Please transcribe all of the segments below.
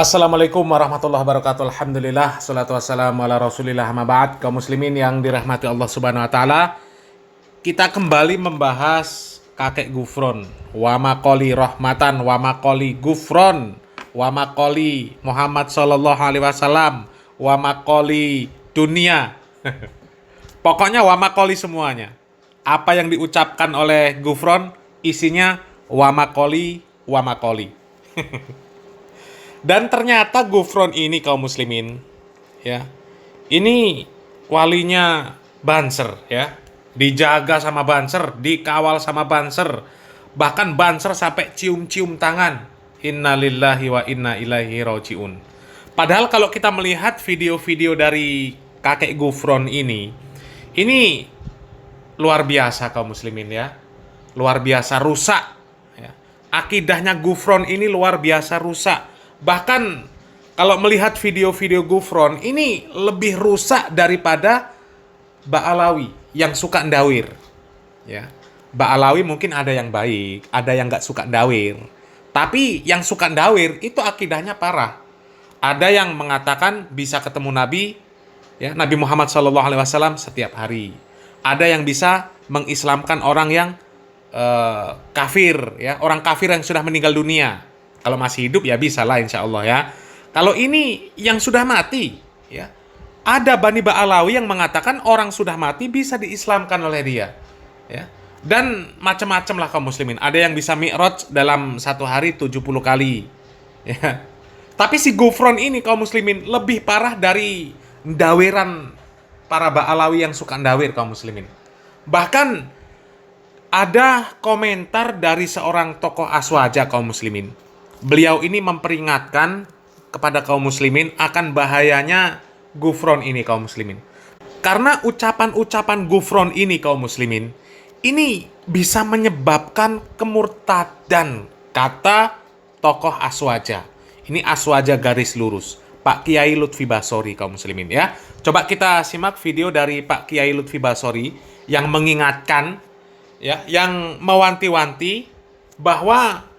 Assalamualaikum warahmatullahi wabarakatuh. Alhamdulillah, salatu wassalamu ala rasulillah, amma ba'd. Kaum muslimin yang dirahmati Allah subhanahu wa ta'ala, kita kembali membahas kakek Gufron. Wa maqoli rahmatan, wa maqoli Gufron, wa maqoli Muhammad sallallahu alaihi wasallam, wa maqoli dunia. Pokoknya wa maqoli semuanya. Apa yang diucapkan oleh Gufron, isinya wa maqoli, wa maqoli. Dan ternyata Gufron ini, kaum muslimin, ya, ini walinya Banser, ya, dijaga sama Banser, dikawal sama Banser, bahkan Banser sampai cium-cium tangan. Innalillahi wa inna ilaihi rajiun. Padahal kalau kita melihat video-video dari kakek Gufron ini luar biasa, kaum muslimin, ya, luar biasa rusak, ya. Akidahnya Gufron ini luar biasa rusak. Bahkan kalau melihat video-video Gufron ini lebih rusak daripada Ba'alawi yang suka ndawir, ya. Ba'alawi mungkin ada yang baik, ada yang nggak suka ndawir. Tapi yang suka ndawir itu akidahnya parah. Ada yang mengatakan bisa ketemu Nabi, ya, Nabi Muhammad SAW setiap hari. Ada yang bisa mengislamkan orang yang kafir, ya, orang kafir yang sudah meninggal dunia. Kalau masih hidup ya bisa lah, insya Allah, ya. Kalau ini yang sudah mati, ya, ada Bani Ba'alawi yang mengatakan orang sudah mati bisa diislamkan oleh dia, ya. Dan macam-macam lah, kaum muslimin. Ada yang bisa mi'raj dalam satu hari 70 kali, ya. Tapi si Gufron ini, kaum muslimin, lebih parah dari ndawiran para Ba'alawi yang suka ndawir, kaum muslimin. Bahkan ada komentar dari seorang tokoh aswaja, kaum muslimin. Beliau ini memperingatkan kepada kaum muslimin akan bahayanya Gufron ini, kaum muslimin. Karena ucapan-ucapan Gufron ini, kaum muslimin, ini bisa menyebabkan kemurtadan, kata tokoh aswaja. Ini aswaja garis lurus, Pak Kiai Lutfi Basori, kaum muslimin, ya. Coba kita simak video dari Pak Kiai Lutfi Basori yang mengingatkan, ya, yang mewanti-wanti bahwa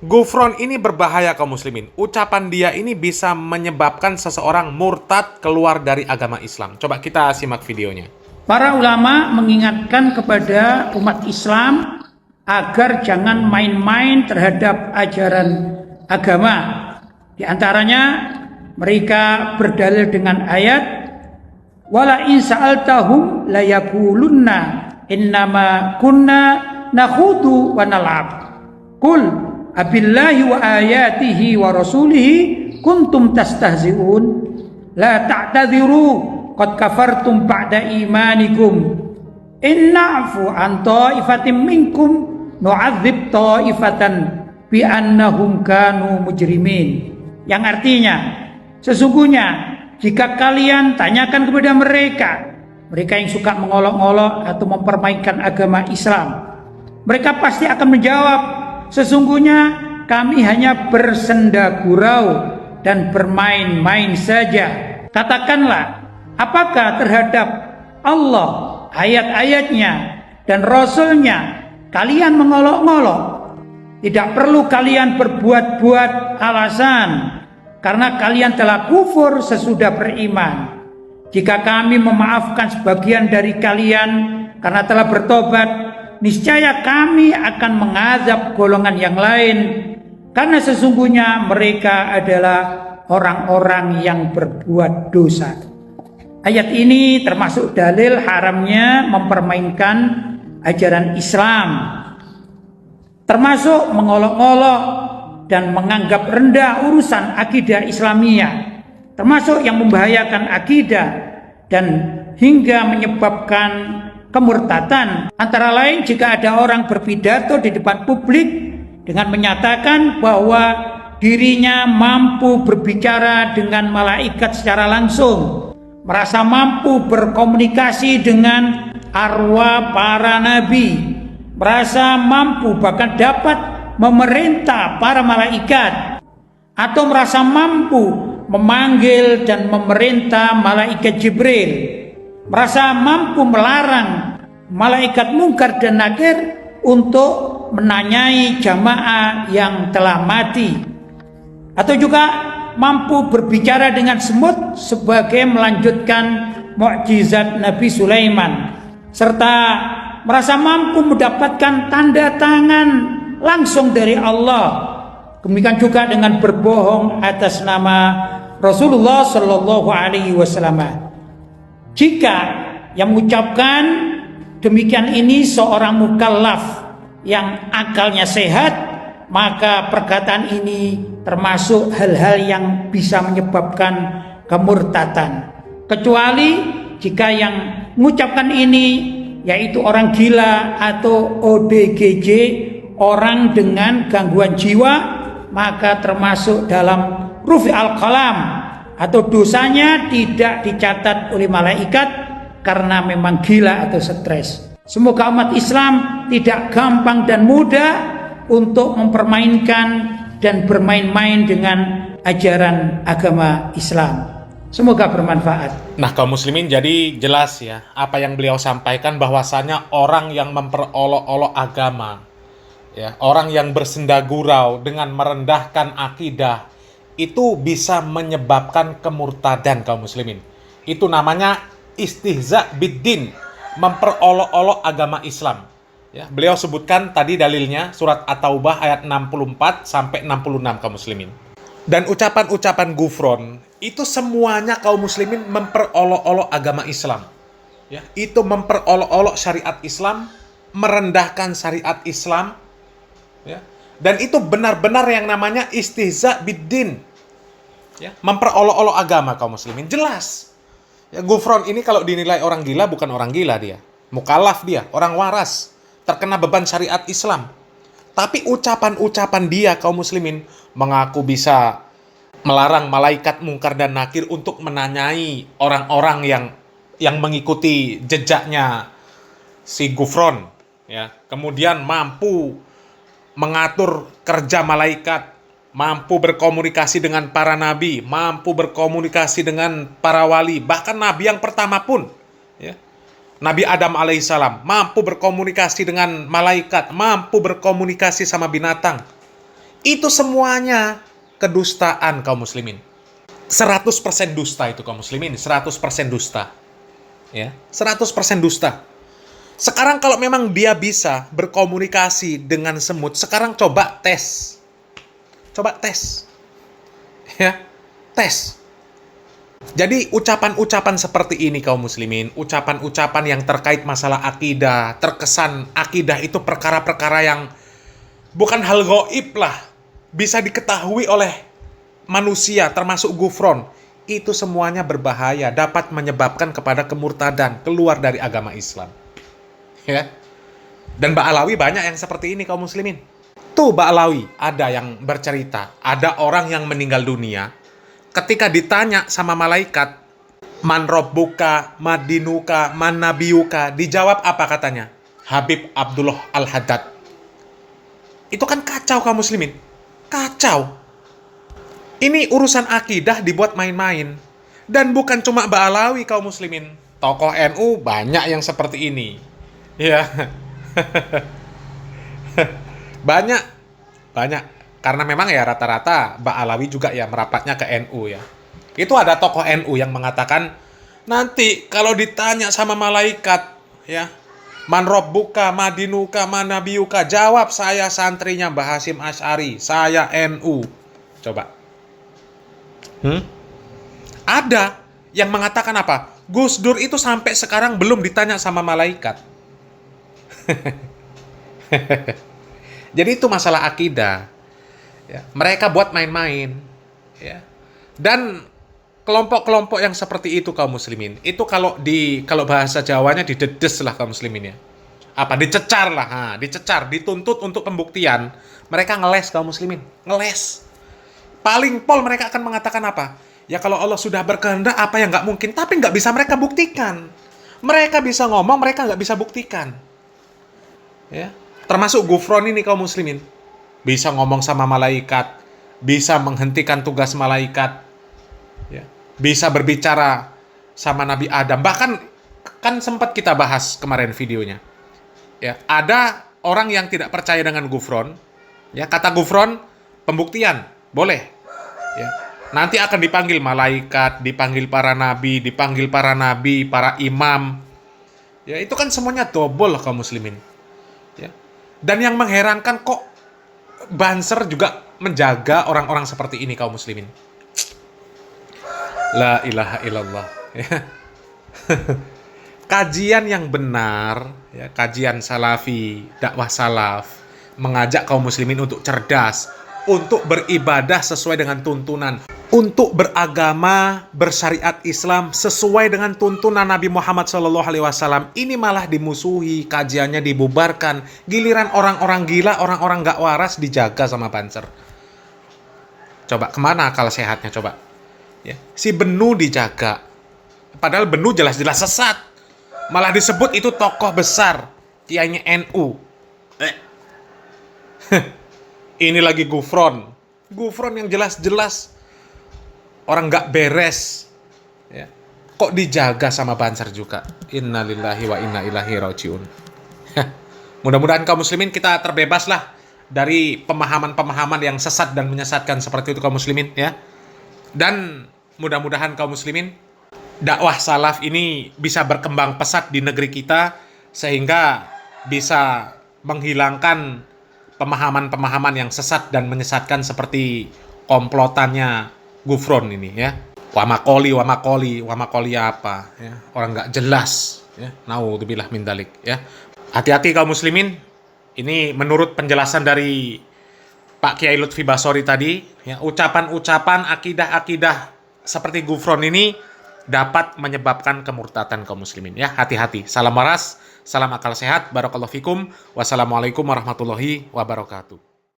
Gufron ini berbahaya, kaum muslimin. Ucapan dia ini bisa menyebabkan seseorang murtad keluar dari agama Islam. Coba kita simak videonya. Para ulama mengingatkan kepada umat Islam agar jangan main-main terhadap ajaran agama. Di antaranya mereka berdalil dengan ayat wala in sa'altahum la yaqulunna innama kunna nakhudu wa nal'ab. Qul abillahi wa ayatihi wa rasulihi kuntum tastahzi'un la ta'tadhiru qad kafartum ba'da imanikum inna'fu an ta'ifatin minkum nu'adzib ta'ifatan bi'annahum kanu mujrimin. Yang artinya, sesungguhnya jika kalian tanyakan kepada mereka yang suka mengolok-olok atau mempermainkan agama Islam, mereka pasti akan menjawab, sesungguhnya kami hanya bersenda gurau dan bermain-main saja. Katakanlah, apakah terhadap Allah, ayat-ayatnya, dan Rasulnya kalian mengolok-olok? Tidak perlu kalian berbuat-buat alasan, karena kalian telah kufur sesudah beriman. Jika kami memaafkan sebagian dari kalian karena telah bertobat, niscaya kami akan mengazab golongan yang lain, karena sesungguhnya mereka adalah orang-orang yang berbuat dosa. Ayat ini termasuk dalil haramnya mempermainkan ajaran Islam, termasuk mengolok-olok dan menganggap rendah urusan akidah Islamiyah, termasuk yang membahayakan akidah dan hingga menyebabkan kemurtadan. Antara lain jika ada orang berpidato di depan publik dengan menyatakan bahwa dirinya mampu berbicara dengan malaikat secara langsung, merasa mampu berkomunikasi dengan arwah para nabi, merasa mampu bahkan dapat memerintah para malaikat, atau merasa mampu memanggil dan memerintah malaikat Jibril, merasa mampu melarang malaikat Munkar dan Nakir untuk menanyai jamaah yang telah mati, atau juga mampu berbicara dengan semut sebagai melanjutkan mukjizat Nabi Sulaiman, serta merasa mampu mendapatkan tanda tangan langsung dari Allah. Demikian juga dengan berbohong atas nama Rasulullah Shallallahu Alaihi Wasallam. Jika yang mengucapkan demikian ini seorang mukallaf yang akalnya sehat, maka perkataan ini termasuk hal-hal yang bisa menyebabkan kemurtadan. Kecuali jika yang mengucapkan ini yaitu orang gila atau ODGJ, orang dengan gangguan jiwa, maka termasuk dalam rufi al-qalam, atau dosanya tidak dicatat oleh malaikat karena memang gila atau stres. Semoga umat Islam tidak gampang dan mudah untuk mempermainkan dan bermain-main dengan ajaran agama Islam. Semoga bermanfaat. Nah, kaum muslimin, jadi jelas ya apa yang beliau sampaikan, bahwasanya orang yang memperolok-olok agama, ya, orang yang bersendagurau dengan merendahkan akidah, itu bisa menyebabkan kemurtadan, kaum muslimin. Itu namanya istihza biddin, memperolok-olok agama Islam. Ya, beliau sebutkan tadi dalilnya surat At-Taubah ayat 64 sampai 66, kaum muslimin. Dan ucapan-ucapan gufron itu semuanya, kaum muslimin, memperolok-olok agama Islam. Ya, itu memperolok-olok syariat Islam, merendahkan syariat Islam. Ya, dan itu benar-benar yang namanya istihza biddin. Ya, memperolok-olok agama, kaum muslimin. Jelas. Ya, gufron ini kalau dinilai orang gila, bukan orang gila dia. Mukallaf dia, orang waras, terkena beban syariat Islam. Tapi ucapan-ucapan dia, kaum muslimin, mengaku bisa melarang malaikat mungkar dan nakir untuk menanyai orang-orang yang mengikuti jejaknya si gufron. Ya, kemudian mampu mengatur kerja malaikat, mampu berkomunikasi dengan para nabi, mampu berkomunikasi dengan para wali, bahkan nabi yang pertama pun, ya, Nabi Adam alaihissalam, mampu berkomunikasi dengan malaikat, mampu berkomunikasi sama binatang. Itu semuanya kedustaan, kaum muslimin. 100% dusta itu, kaum muslimin. 100% dusta. Ya, 100% dusta. Sekarang kalau memang dia bisa berkomunikasi dengan semut, sekarang coba tes. Coba tes. Ya, tes. Jadi ucapan-ucapan seperti ini, kaum muslimin, ucapan-ucapan yang terkait masalah akidah, terkesan akidah itu perkara-perkara yang bukan hal gaib lah, bisa diketahui oleh manusia, termasuk gufron. Itu semuanya berbahaya, dapat menyebabkan kepada kemurtadan, keluar dari agama Islam. Ya. Dan Ba'alawi banyak yang seperti ini, kaum muslimin. Tuh Ba'alawi, ada yang bercerita, ada orang yang meninggal dunia, ketika ditanya sama malaikat, man robbuka, madinuka, man nabiyuka, dijawab apa katanya? Habib Abdullah Al-Haddad. Itu kan kacau, kaum muslimin. Kacau. Ini urusan akidah dibuat main-main. Dan bukan cuma Ba'alawi, kaum muslimin. Tokoh NU banyak yang seperti ini. Ya. Banyak. Karena memang ya rata-rata Ba'alawi juga ya merapatnya ke NU ya. Itu ada tokoh NU yang mengatakan, nanti kalau ditanya sama malaikat, ya, man robbuka, madinuka, man nabiyuka, jawab saya santrinya Mbah Hasyim Asy'ari, saya NU. Coba. Ada yang mengatakan apa? Gus Dur itu sampai sekarang belum ditanya sama malaikat. Jadi itu masalah akidah. Ya, mereka buat main-main, ya. Dan kelompok-kelompok yang seperti itu, kaum muslimin, itu kalau bahasa Jawanya didedes lah, kaum muslimin ya. Apa, dicecar lah, dicecar, dituntut untuk pembuktian. Mereka ngeles, kaum muslimin, ngeles. Paling pol mereka akan mengatakan apa? Ya kalau Allah sudah berkehendak, apa yang nggak mungkin, tapi nggak bisa mereka buktikan. Mereka bisa ngomong, mereka nggak bisa buktikan. Ya, termasuk gufron ini, kaum muslimin. Bisa ngomong sama malaikat, bisa menghentikan tugas malaikat, ya, bisa berbicara sama Nabi Adam. Bahkan kan sempat kita bahas kemarin videonya. Ya, ada orang yang tidak percaya dengan gufron. Ya, kata gufron, pembuktian boleh. Ya. Nanti akan dipanggil malaikat, dipanggil para nabi, para imam. Ya, itu kan semuanya double kaum muslimin. Ya. Dan yang mengherankan kok Banser juga menjaga orang-orang seperti ini kaum muslimin. La ilaha illallah. Ya. Kajian yang benar, ya, kajian salafi, dakwah salaf, mengajak kaum muslimin untuk cerdas, untuk beribadah sesuai dengan tuntunan, untuk beragama, bersyariat Islam sesuai dengan tuntunan Nabi Muhammad SAW. Ini malah dimusuhi, kajiannya dibubarkan. Giliran orang-orang gila, orang-orang gak waras dijaga sama Banser. Coba, kemana akal sehatnya coba? Ya. Si Benu dijaga. Padahal Benu jelas-jelas sesat. Malah disebut itu tokoh besar, kiainya NU. Ini lagi Gufron yang jelas-jelas orang nggak beres, ya. Kok dijaga sama Banser juga? Innalillahi wa inna ilaihi rajiun. Mudah-mudahan kaum muslimin kita terbebas lah dari pemahaman-pemahaman yang sesat dan menyesatkan seperti itu kaum muslimin, ya. Dan mudah-mudahan kaum muslimin dakwah salaf ini bisa berkembang pesat di negeri kita sehingga bisa menghilangkan pemahaman-pemahaman yang sesat dan menyesatkan seperti komplotannya Gufron ini, ya. Wamakoli apa, ya. Orang nggak jelas, ya. Naudzubillah min dzalik, ya. Hati-hati kaum muslimin. Ini menurut penjelasan dari Pak Kiai Lutfi Basori tadi, ya, ucapan-ucapan akidah-akidah seperti Gufron ini dapat menyebabkan kemurtatan kaum muslimin, ya. Hati-hati. Salam waras, salam akal sehat, barakallahu fikum. Wassalamualaikum warahmatullahi wabarakatuh.